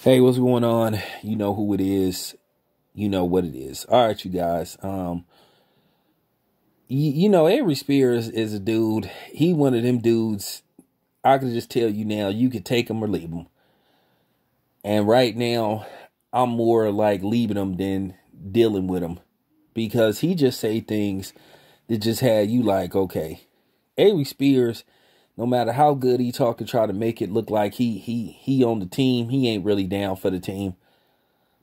Hey, what's going on? You know who it is. You know what it is. All right, you guys. Aries Spears is a dude. He one of them dudes. I can just tell you now, you could take him or leave him. And right now, I'm more like leaving him than dealing with him because he just say things that just had you like, okay, Aries Spears. No matter how good he talk and try to make it look like he on the team, he ain't really down for the team.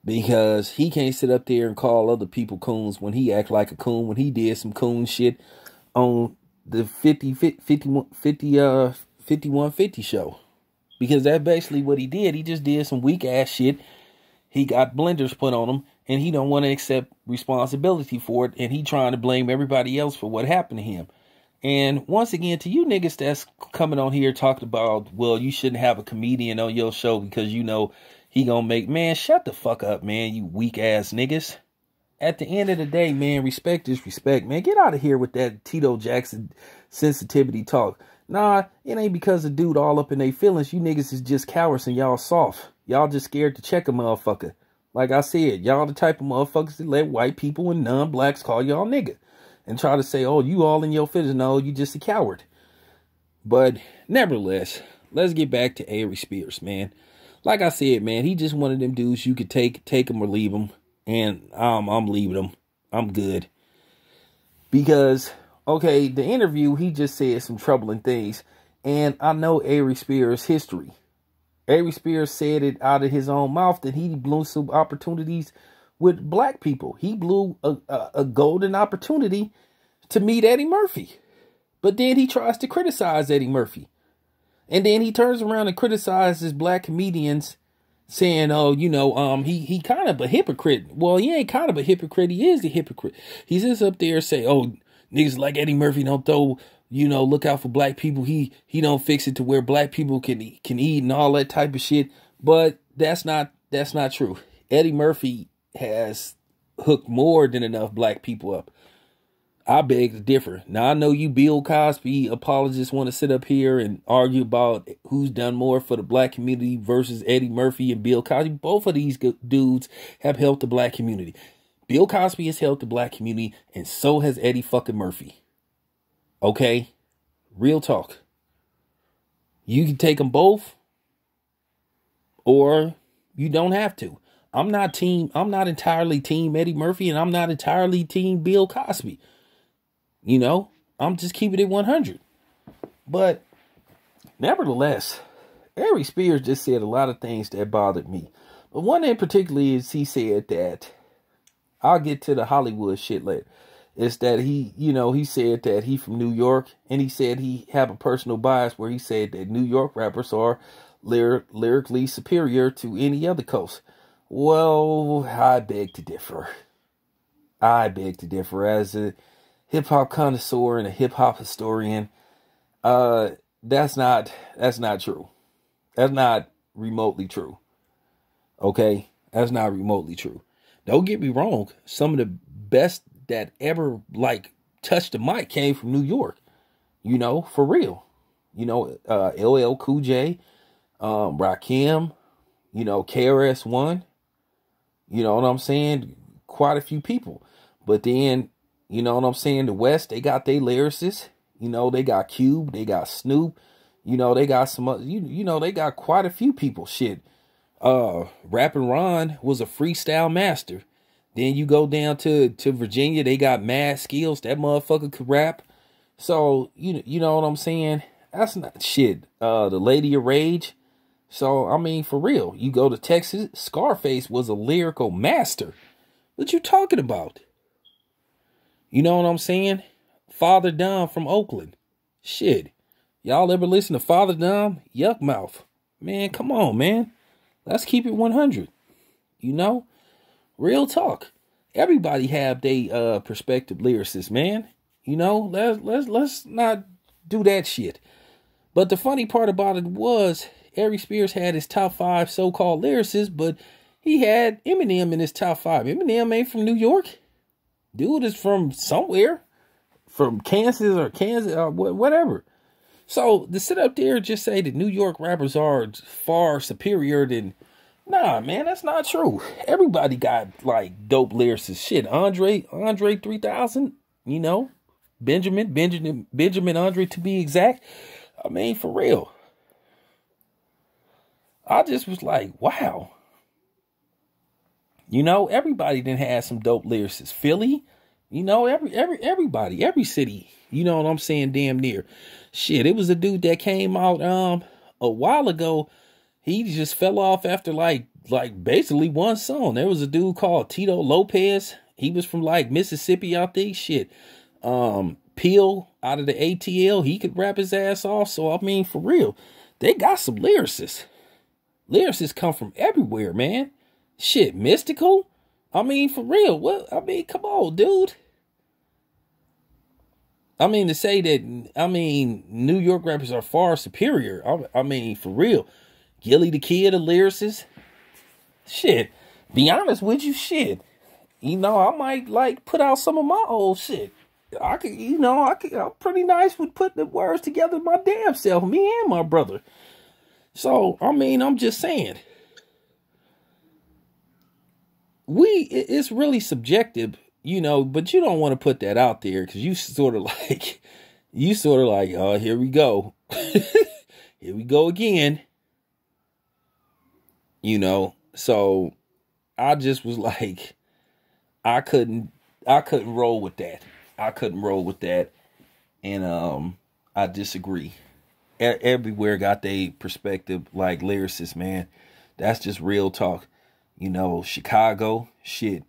Because he can't sit up there and call other people coons when he act like a coon, when he did some coon shit on the 5150 show. Because that's basically what he did. He just did some weak ass shit. He got blenders put on him and he don't want to accept responsibility for it. And he trying to blame everybody else for what happened to him. And once again, to you niggas that's coming on here talking about, well, you shouldn't have a comedian on your show because you know he gonna make, man, shut the fuck up, man, you weak ass niggas. At the end of the day, man, respect is respect, man. Get out of here with that Tito Jackson sensitivity talk. Nah, it ain't because the dude all up in their feelings. You niggas is just cowards and y'all soft. Y'all just scared to check a motherfucker. Like I said, y'all the type of motherfuckers that let white people and non-blacks call y'all nigga. And try to say, oh, you all in your feelings. No, you just a coward. But nevertheless, let's get back to Aries Spears, man. Like I said, man, he just one of them dudes you could take him or leave him. And I'm leaving him. I'm good. Because, okay, the interview, he just said some troubling things. And I know Aries Spears' history. Aries Spears said it out of his own mouth that he blew some opportunities with black people. He blew a golden opportunity to meet Eddie Murphy. But then he tries to criticize Eddie Murphy. And then he turns around and criticizes black comedians saying, oh, you know, he kind of a hypocrite. Well, he ain't kind of a hypocrite. He is a hypocrite. He sits up there and say, oh, niggas like Eddie Murphy don't throw, you know, look out for black people. He don't fix it to where black people can eat and all that type of shit. But that's not true. Eddie Murphy has hooked more than enough black people up. I beg to differ. Now, I know you Bill Cosby apologists want to sit up here and argue about who's done more for the black community versus Eddie Murphy and Bill Cosby. Both of these dudes have helped the black community. Bill Cosby has helped the black community, and so has Eddie fucking Murphy. Okay? Real talk. You can take them both, or you don't have to. I'm not entirely team Eddie Murphy, and I'm not entirely team Bill Cosby. You know, I'm just keeping it 100. But nevertheless, Aries Spears just said a lot of things that bothered me. But one in particular is he said that, I'll get to the Hollywood shit later. It's that he said that he from New York, and he said he have a personal bias where he said that New York rappers are lyrically superior to any other coast. Well, I beg to differ. As a hip-hop connoisseur and a hip-hop historian, that's not true. That's not remotely true. Okay? That's not remotely true. Don't get me wrong. Some of the best that ever, like, touched the mic came from New York. You know, for real. You know, LL Cool J, Rakim, you know, KRS-One. You know what I'm saying? Quite a few people. But then, you know what I'm saying? The West, they got their lyricists. You know, they got Cube, they got Snoop. You know, they got some other, you know, they got quite a few people. Shit. Rappin' Ron was a freestyle master. Then you go down to Virginia, they got mad skills. That motherfucker could rap. So, you know what I'm saying? That's not shit. The Lady of Rage. So, I mean, for real, you go to Texas, Scarface was a lyrical master. What you talking about? You know what I'm saying? Father Dom from Oakland. Shit. Y'all ever listen to Father Dom? Yuck mouth. Man, come on, man. Let's keep it 100. You know? Real talk. Everybody have their perspective lyricists, man. You know, let's not do that shit. But the funny part about it was Aries Spears had his top 5 so-called lyricists, but he had Eminem in his top 5. Eminem ain't from New York. Dude is from somewhere. From Kansas or whatever. So to sit up there and just say that New York rappers are far superior than Nah, man, that's not true. Everybody got like dope lyricists. Shit, Andre 3000, you know, Benjamin Andre to be exact. I mean, for real. I just was like, wow. You know, everybody didn't have some dope lyricists. Philly, you know, everybody, every city, you know what I'm saying, damn near. Shit, it was a dude that came out a while ago. He just fell off after like basically one song. There was a dude called Tito Lopez. He was from like Mississippi, I think. Shit. Peel out of the ATL, he could rap his ass off. So I mean, for real, they got some lyricists. Lyricists come from everywhere, man. Shit, Mystical. I mean, for real. What? I mean, come on, dude. I mean, to say that, I mean, New York rappers are far superior. I mean, for real. Gilly the Kid, a lyricist. Shit. Be honest with you, shit. You know, I might, like, put out some of my old shit. I could, you know, I'm pretty nice with putting the words together my damn self, me and my brother. So, I mean, I'm just saying. It's really subjective, you know, but you don't want to put that out there because you sort of like, oh, here we go. Here we go again. You know, so I just was like, I couldn't roll with that. I couldn't roll with that. And I disagree. Everywhere got their perspective, like lyricists, man. That's just real talk. You know, Chicago, shit.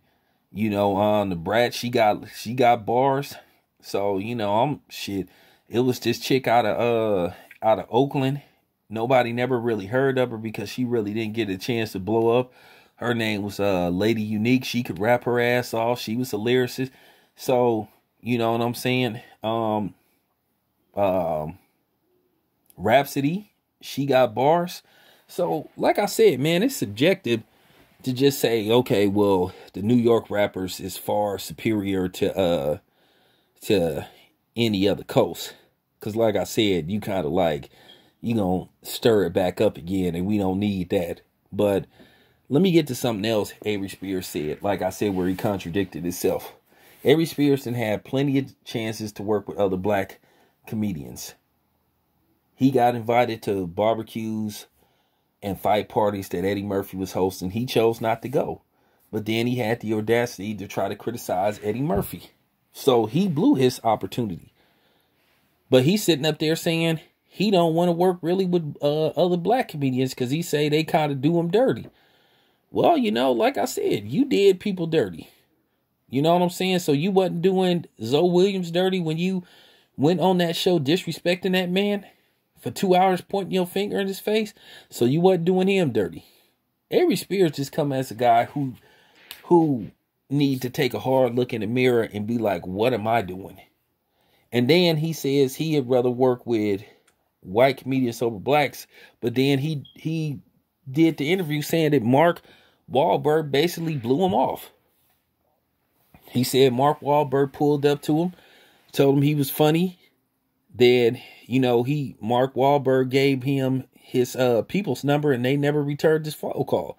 You know, the Brat, she got bars. So, you know, shit. It was this chick out of Oakland. Nobody never really heard of her because she really didn't get a chance to blow up. Her name was Lady Unique. She could rap her ass off. She was a lyricist. So, you know what I'm saying? Rhapsody, she got bars. So, like I said, man, it's subjective to just say, okay, well, the New York rappers is far superior to any other coast. Because like I said, you kind of like, you know, stir it back up again, and we don't need that. But let me get to something else Aries Spears said. Like I said, where he contradicted himself. Aries Spears had plenty of chances to work with other black comedians. He got invited to barbecues and fight parties that Eddie Murphy was hosting. He chose not to go. But then he had the audacity to try to criticize Eddie Murphy. So he blew his opportunity. But he's sitting up there saying he don't want to work really with other black comedians because he say they kind of do him dirty. Well, you know, like I said, you did people dirty. You know what I'm saying? So you wasn't doing Zoe Williams dirty when you went on that show disrespecting that man for 2 hours, pointing your finger in his face. So you wasn't doing him dirty. Aries Spears just come as a guy who need to take a hard look in the mirror and be like, what am I doing? And then he says he'd rather work with white comedians over blacks. But then he did the interview saying that Mark Wahlberg basically blew him off. He said Mark Wahlberg pulled up to him, told him he was funny. Then, you know, Mark Wahlberg gave him his people's number and they never returned his phone call.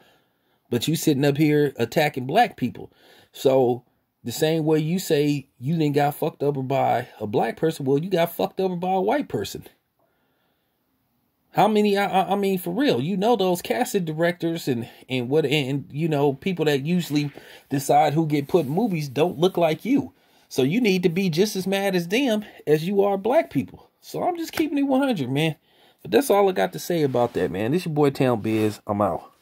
But you sitting up here attacking black people. So the same way you say you didn't got fucked over by a black person, well, you got fucked over by a white person. How many, I mean, for real, you know, those casting directors and you know, people that usually decide who get put in movies don't look like you. So you need to be just as mad as them as you are black people. So I'm just keeping it 100, man. But that's all I got to say about that, man. This your boy Town Biz. I'm out.